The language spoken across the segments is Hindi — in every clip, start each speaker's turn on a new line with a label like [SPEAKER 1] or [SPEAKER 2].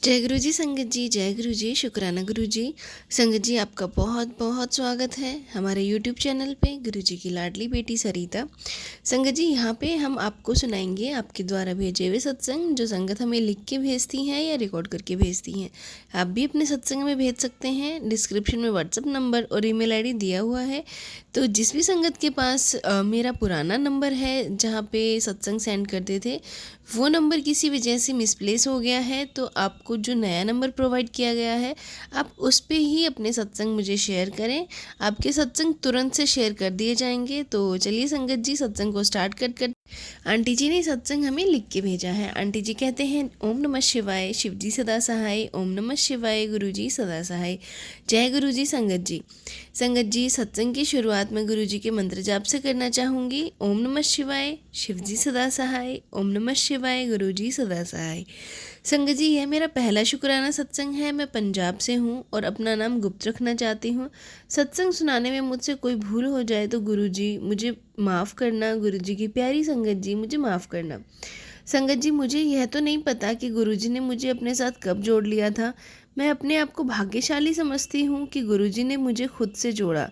[SPEAKER 1] जय गुरु जी संगत जी, जय गुरु जी, शुक्राना गुरु जी। संगत जी, आपका बहुत बहुत स्वागत है हमारे यूट्यूब चैनल पे गुरु जी की लाडली बेटी सरिता। संगत जी, यहाँ पे हम आपको सुनाएंगे आपके द्वारा भेजे हुए सत्संग, जो संगत हमें लिख के भेजती हैं या रिकॉर्ड करके भेजती हैं। आप भी अपने सत्संग में भेज सकते हैं। डिस्क्रिप्शन में व्हाट्सअप नंबर और ईमेल आईडी दिया हुआ है। तो जिस भी संगत के पास मेरा पुराना नंबर है जहाँ पे सत्संग सेंड करते थे, वो नंबर किसी वजह से मिसप्लेस हो गया है, तो आपको जो नया नंबर प्रोवाइड किया गया है आप उस पे ही अपने सत्संग मुझे शेयर करें। आपके सत्संग तुरंत से शेयर कर दिए जाएंगे। तो चलिए संगत जी, सत्संग को स्टार्ट कर आंटी जी ने सत्संग हमें लिख के भेजा है। आंटी जी कहते हैं, ओम नमः शिवाय, शिव जी सदा सहाय। ओम नमः शिवाय, गुरु जी सदा सहाय। जय गुरु जी संगत जी। संगत जी, सत्संग की शुरुआत में गुरु जी के मंत्र जाप से करना चाहूँगी। ओम नमः शिवाय, शिव जी सदा सहाय। ओम नमः शिवाय, गुरु जी सदा सहाय। संगत जी, यह मेरा पहला शुक्राना सत्संग है। मैं पंजाब से हूँ और अपना नाम गुप्त रखना चाहती हूँ। सत्संग सुनाने में मुझसे कोई भूल हो जाए तो गुरु जी मुझे माफ़ करना। गुरु जी की प्यारी संगत जी, मुझे माफ़ करना। संगत जी, मुझे यह तो नहीं पता कि गुरु जी ने मुझे अपने साथ कब जोड़ लिया था। मैं अपने आप को भाग्यशाली समझती हूँ कि गुरु जी ने मुझे खुद से जोड़ा।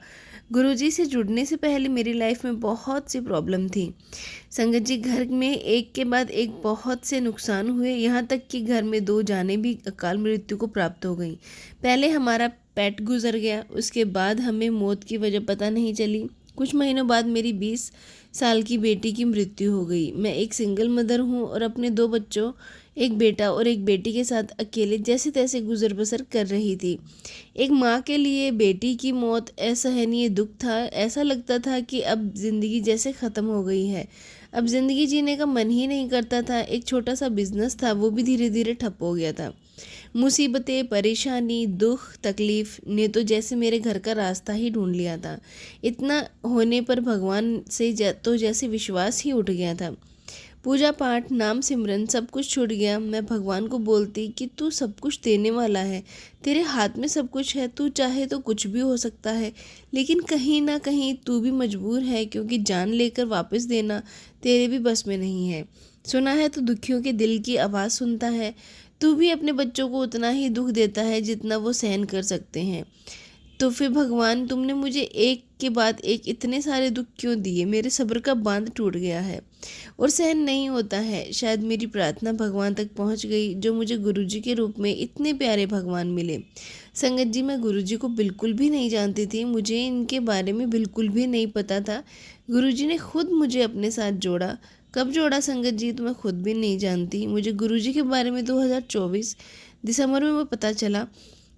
[SPEAKER 1] गुरु जी से जुड़ने से पहले मेरी लाइफ में बहुत सी प्रॉब्लम थी। संगत जी, घर में एक के बाद एक बहुत से नुकसान हुए, यहाँ तक कि घर में 2 जानें भी अकाल मृत्यु को प्राप्त हो गईं। पहले हमारा पेट गुजर गया, उसके बाद हमें मौत की वजह पता नहीं चली। कुछ महीनों बाद मेरी 20 साल की बेटी की मृत्यु हो गई। मैं एक सिंगल मदर हूँ और अपने 2 बच्चों, एक बेटा और एक बेटी के साथ अकेले जैसे तैसे गुजर बसर कर रही थी। एक माँ के लिए बेटी की मौत असहनीय दुख था। ऐसा लगता था कि अब ज़िंदगी जैसे ख़त्म हो गई है। अब ज़िंदगी जीने का मन ही नहीं करता था। एक छोटा सा बिजनेस था, वो भी धीरे धीरे ठप हो गया था। मुसीबतें, परेशानी, दुख, तकलीफ ने तो जैसे मेरे घर का रास्ता ही ढूंढ लिया था। इतना होने पर भगवान से तो जैसे विश्वास ही उठ गया था। पूजा पाठ, नाम सिमरन सब कुछ छूट गया। मैं भगवान को बोलती कि तू सब कुछ देने वाला है, तेरे हाथ में सब कुछ है, तू चाहे तो कुछ भी हो सकता है। लेकिन कहीं ना कहीं तू भी मजबूर है, क्योंकि जान लेकर वापस देना तेरे भी बस में नहीं है। सुना है तो दुखियों के दिल की आवाज़ सुनता है। तू भी अपने बच्चों को उतना ही दुख देता है जितना वो सहन कर सकते हैं। तो फिर भगवान, तुमने मुझे एक के बाद एक इतने सारे दुख क्यों दिए? मेरे सब्र का बांध टूट गया है और सहन नहीं होता है। शायद मेरी प्रार्थना भगवान तक पहुंच गई, जो मुझे गुरुजी के रूप में इतने प्यारे भगवान मिले। संगत जी, मैं गुरुजी को बिल्कुल भी नहीं जानती थी। मुझे इनके बारे में बिल्कुल भी नहीं पता था। गुरुजी ने खुद मुझे अपने साथ जोड़ा। कब जोड़ा संगत जी, तो मैं खुद भी नहीं जानती। मुझे गुरुजी के बारे में 2024 दिसंबर में पता चला,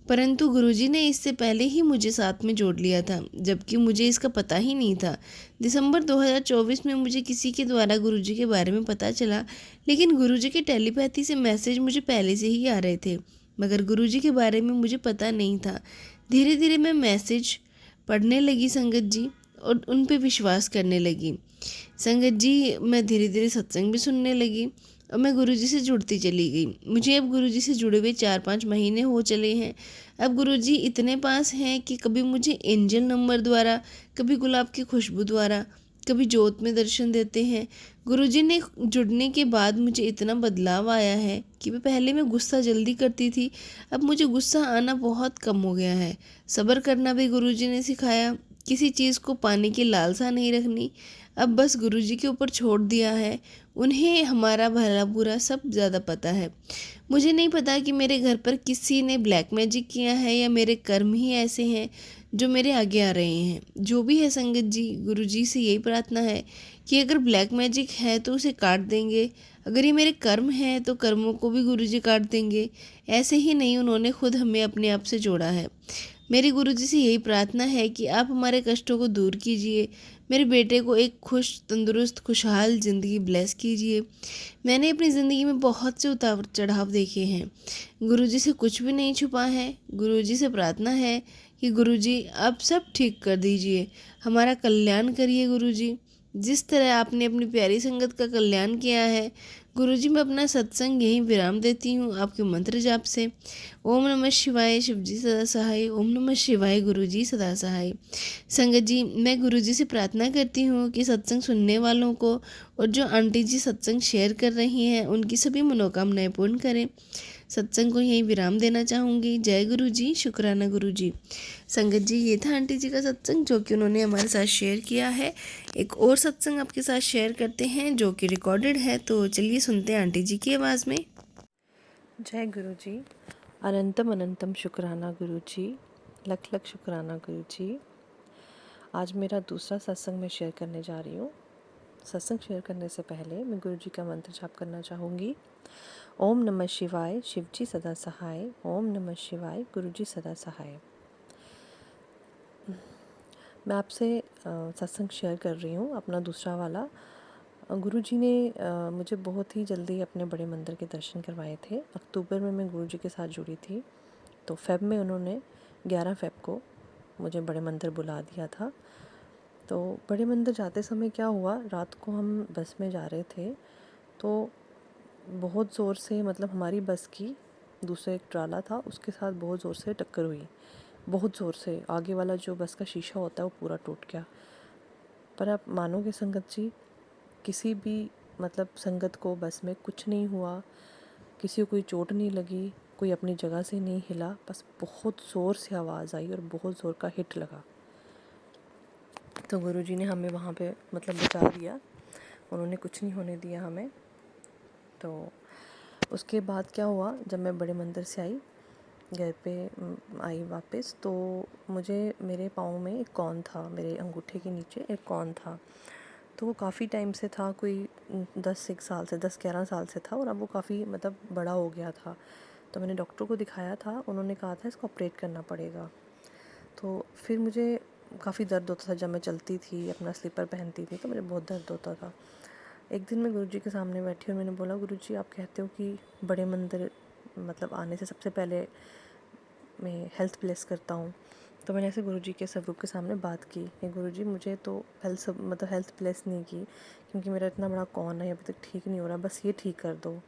[SPEAKER 1] परंतु गुरुजी ने इससे पहले ही मुझे साथ में जोड़ लिया था, जबकि मुझे इसका पता ही नहीं था। दिसंबर 2024 में मुझे किसी के द्वारा गुरुजी के बारे में पता चला, लेकिन गुरुजी के टेलीपैथी से मैसेज मुझे पहले से ही आ रहे थे, मगर गुरुजी के बारे में मुझे पता नहीं था। धीरे धीरे मैं मैसेज पढ़ने लगी संगत जी, और उन पे विश्वास करने लगी। संगत जी, मैं धीरे धीरे सत्संग भी सुनने लगी और मैं गुरुजी से जुड़ती चली गई। मुझे अब गुरुजी से जुड़े हुए 4-5 महीने हो चले हैं। अब गुरुजी इतने पास हैं कि कभी मुझे एंजल नंबर द्वारा, कभी गुलाब की खुशबू द्वारा, कभी जोत में दर्शन देते हैं। गुरुजी ने जुड़ने के बाद मुझे इतना बदलाव आया है कि पहले मैं गुस्सा जल्दी करती थी, अब मुझे गुस्सा आना बहुत कम हो गया है। सब्र करना भी गुरुजी ने सिखाया। किसी चीज़ को पाने की लालसा नहीं रखनी, अब बस गुरुजी के ऊपर छोड़ दिया है। उन्हें हमारा भला बुरा सब ज़्यादा पता है। मुझे नहीं पता कि मेरे घर पर किसी ने ब्लैक मैजिक किया है या मेरे कर्म ही ऐसे हैं जो मेरे आगे आ रहे हैं। जो भी है संगत जी, गुरुजी से यही प्रार्थना है कि अगर ब्लैक मैजिक है तो उसे काट देंगे, अगर ये मेरे कर्म हैं तो कर्मों को भी गुरुजी काट देंगे। ऐसे ही नहीं, उन्होंने खुद हमें अपने आप से जोड़ा है। मेरी गुरुजी से यही प्रार्थना है कि आप हमारे कष्टों को दूर कीजिए, मेरे बेटे को एक खुश, तंदुरुस्त, खुशहाल ज़िंदगी ब्लेस कीजिए। मैंने अपनी ज़िंदगी में बहुत से उतार चढ़ाव देखे हैं, गुरुजी से कुछ भी नहीं छुपा है। गुरुजी से प्रार्थना है कि गुरुजी आप सब ठीक कर दीजिए, हमारा कल्याण करिए। गुरुजी, जिस तरह आपने अपनी प्यारी संगत का कल्याण किया है, गुरुजी मैं अपना सत्संग यहीं विराम देती हूँ आपके मंत्र जाप से। ओम नमः शिवाय, शिव जी सदा सहाय। ओम नमः शिवाय, गुरु जी सदा सहाय। संगत जी, मैं गुरु जी से प्रार्थना करती हूँ कि सत्संग सुनने वालों को और जो आंटी जी सत्संग शेयर कर रही हैं, उनकी सभी मनोकामनाएं पूर्ण करें। सत्संग को यहीं विराम देना चाहूँगी। जय गुरु जी, शुक्राना गुरु जी। संगत जी, ये था आंटी जी का सत्संग जो कि उन्होंने हमारे साथ शेयर किया है। एक और सत्संग आपके साथ शेयर करते हैं जो कि रिकॉर्डेड है, तो चलिए सुनते हैं आंटी जी की आवाज़ में।
[SPEAKER 2] जय गुरु जी। अनंतम अनंतम शुक्राना गुरु जी, लख लख शुक्राना गुरु जी। आज मेरा दूसरा सत्संग मैं शेयर करने जा रही हूँ। सत्संग शेयर करने से पहले मैं गुरु जी का मंत्र जाप करना चाहूँगी। ओम नमः शिवाय, शिव जी सदा सहाय। ओम नमः शिवाय, गुरु जी सदा सहाय। मैं आपसे सत्संग शेयर कर रही हूँ, अपना दूसरा वाला। गुरु जी ने मुझे बहुत ही जल्दी अपने बड़े मंदिर के दर्शन करवाए थे। अक्टूबर में मैं गुरु जी के साथ जुड़ी थी, तो फ़ेब में उन्होंने 11 फ़ेब को मुझे बड़े मंदिर बुला दिया था। तो बड़े मंदिर जाते समय क्या हुआ, रात को हम बस में जा रहे थे, तो बहुत ज़ोर से, मतलब हमारी बस की दूसरा एक ट्राला था, उसके साथ बहुत ज़ोर से टक्कर हुई। बहुत ज़ोर से आगे वाला जो बस का शीशा होता है वो पूरा टूट गया। पर आप मानोगे संगत जी, किसी भी मतलब संगत को बस में कुछ नहीं हुआ, किसी को कोई चोट नहीं लगी, कोई अपनी जगह से नहीं हिला। बस बहुत ज़ोर से आवाज़ आई और बहुत ज़ोर का हिट लगा। तो गुरुजी ने हमें वहाँ पे मतलब बचा दिया, उन्होंने कुछ नहीं होने दिया हमें। तो उसके बाद क्या हुआ, जब मैं बड़े मंदिर से आई, घर पे आई वापस, तो मुझे मेरे पाँव में एक कौन था, मेरे अंगूठे के नीचे एक कौन था। तो वो काफ़ी टाइम से था, कोई 10-11 साल से था, और अब वो काफ़ी मतलब बड़ा हो गया था। तो मैंने डॉक्टर को दिखाया था, उन्होंने कहा था इसको ऑपरेट करना पड़ेगा। तो फिर मुझे काफ़ी दर्द होता था, जब मैं चलती थी, अपना स्लीपर पहनती थी, तो मुझे बहुत दर्द होता था। एक दिन मैं गुरुजी के सामने बैठी और मैंने बोला, गुरुजी आप कहते हो कि बड़े मंदिर मतलब आने से सबसे पहले मैं हेल्थ ब्लेस करता हूँ। तो मैंने ऐसे गुरुजी के स्वरूप के सामने बात की कि गुरुजी मुझे तो हेल्थ ब्लेस नहीं की, क्योंकि मेरा इतना बड़ा कौन है अभी तक ठीक नहीं हो रहा, बस ये ठीक कर दो।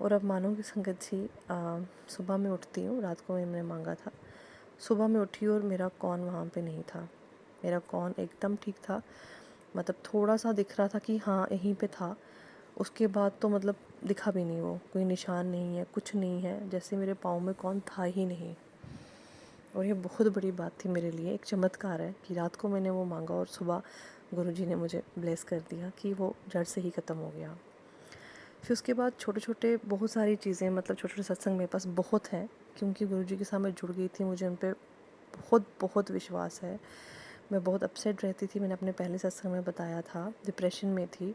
[SPEAKER 2] और अब मानोगे संगत जी, सुबह में उठती हूँ, रात को मैंने मांगा था, सुबह में उठी और मेरा कौन वहाँ पे नहीं था। मेरा कौन एकदम ठीक था, मतलब थोड़ा सा दिख रहा था कि हाँ यहीं पे था। उसके बाद तो मतलब दिखा भी नहीं, वो कोई निशान नहीं है, कुछ नहीं है, जैसे मेरे पाँव में कौन था ही नहीं। और ये बहुत बड़ी बात थी मेरे लिए, एक चमत्कार है कि रात को मैंने वो मांगा और सुबह गुरुजी ने मुझे ब्लेस कर दिया कि वो जड़ से ही ख़त्म हो गया। फिर उसके बाद छोटे छोटे बहुत सारी चीज़ें, मतलब छोटे छोटे सत्संग मेरे पास बहुत हैं, क्योंकि गुरुजी के साथ मैं जुड़ गई थी, मुझे उन पर बहुत बहुत विश्वास है। मैं बहुत अपसेट रहती थी, मैंने अपने पहले सत्संग में बताया था, डिप्रेशन में थी।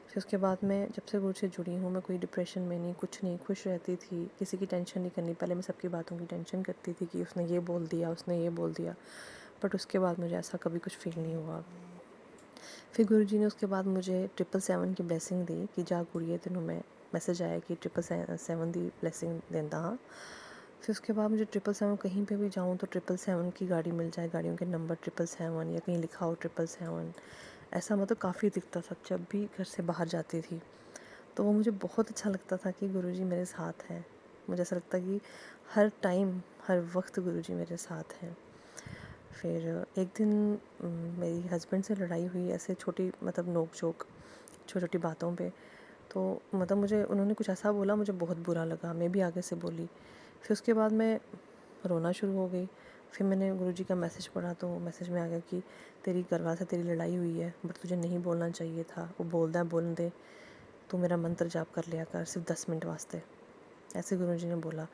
[SPEAKER 2] फिर उसके बाद मैं जब से गुरु से जुड़ी हूँ, मैं कोई डिप्रेशन में नहीं, कुछ नहीं, खुश रहती थी, किसी की टेंशन नहीं करनी। पहले मैं सबकी बातों की टेंशन करती थी कि उसने ये बोल दिया, उसने ये बोल दिया, बट उसके बाद मुझे ऐसा कभी कुछ फील नहीं हुआ। फिर गुरुजी ने उसके बाद मुझे 777 की ब्लेसिंग दी कि जा कुड़िए तेनों मैं मैसेज आया कि 777 की ब्लेसिंग देंदा हाँ। फिर उसके बाद मुझे 777 कहीं पे भी जाऊँ तो 777 की गाड़ी मिल जाए, गाड़ियों के नंबर 777 या कहीं लिखा हो 777, ऐसा मतलब काफ़ी दिखता था जब भी घर से बाहर जाती थी। तो वो मुझे बहुत अच्छा लगता था कि गुरुजी मेरे साथ हैं। मुझे ऐसा लगता कि हर टाइम हर वक्त गुरुजी मेरे साथ हैं। फिर एक दिन मेरी हस्बैंड से लड़ाई हुई, ऐसे छोटी मतलब नोक झोंक, छोटी छोटी बातों पे। तो मतलब मुझे उन्होंने कुछ ऐसा बोला, मुझे बहुत बुरा लगा, मैं भी आगे से बोली। फिर उसके बाद मैं रोना शुरू हो गई। फिर मैंने गुरुजी का मैसेज पढ़ा, तो मैसेज में आ गया कि तेरी घरवाले से तेरी लड़ाई हुई है, बट तुझे नहीं बोलना चाहिए था, वो बोलदा है बोलने दे, तू मेरा मंत्र जाप कर लिया कर सिर्फ 10 मिनट वास्ते, ऐसे गुरुजी ने बोला।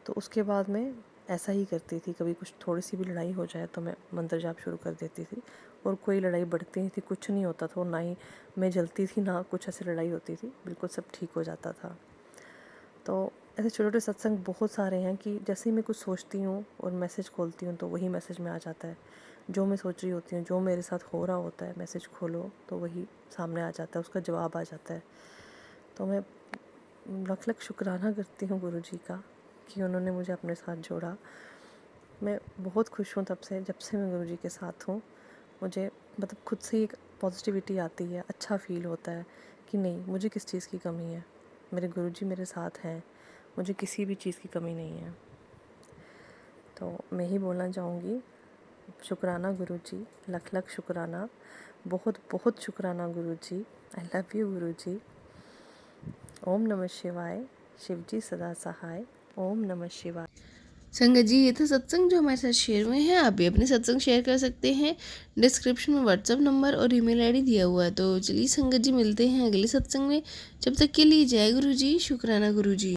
[SPEAKER 2] तो उसके बाद मैं ऐसा ही करती थी, कभी कुछ थोड़ी सी भी लड़ाई हो जाए तो मैं मंत्र जाप शुरू कर देती थी, और कोई लड़ाई बढ़ती नहीं थी, कुछ नहीं होता था, और ना ही मैं जलती थी, ना कुछ ऐसी लड़ाई होती थी, बिल्कुल सब ठीक हो जाता था। तो ऐसे छोटे छोटे सत्संग बहुत सारे हैं कि जैसे ही मैं कुछ सोचती हूँ और मैसेज खोलती हूँ तो वही मैसेज में आ जाता है। जो मैं सोच रही होती हूँ, जो मेरे साथ हो रहा होता है, मैसेज खोलो तो वही सामने आ जाता है, उसका जवाब आ जाता है। तो मैं लख लख शुक्राना करती हूँ गुरु जी का कि उन्होंने मुझे अपने साथ जोड़ा। मैं बहुत खुश हूँ तब से, जब से मैं गुरु जी के साथ हूँ। मुझे मतलब खुद से एक पॉजिटिविटी आती है, अच्छा फ़ील होता है कि नहीं, मुझे किस चीज़ की कमी है, मेरे गुरु जी मेरे साथ हैं, मुझे किसी भी चीज़ की कमी नहीं है। तो मैं ही बोलना चाहूँगी, शुक्राना गुरु जी, लख लख शुक्राना, बहुत बहुत शुक्राना गुरु जी। आई लव यू गुरु जी। ओम नमः शिवाय, शिवजी सदा सहाय। ओम नमः शिवाय।
[SPEAKER 1] संगत जी, ये था सत्संग जो हमारे साथ शेयर हुए हैं। आप भी अपने सत्संग शेयर कर सकते हैं। डिस्क्रिप्शन में व्हाट्सअप नंबर और ईमेल आईडी दिया हुआ है। तो चलिए संगत जी, मिलते हैं अगले सत्संग में। जब तक के लिए जय गुरु जी, शुक्राना गुरु जी।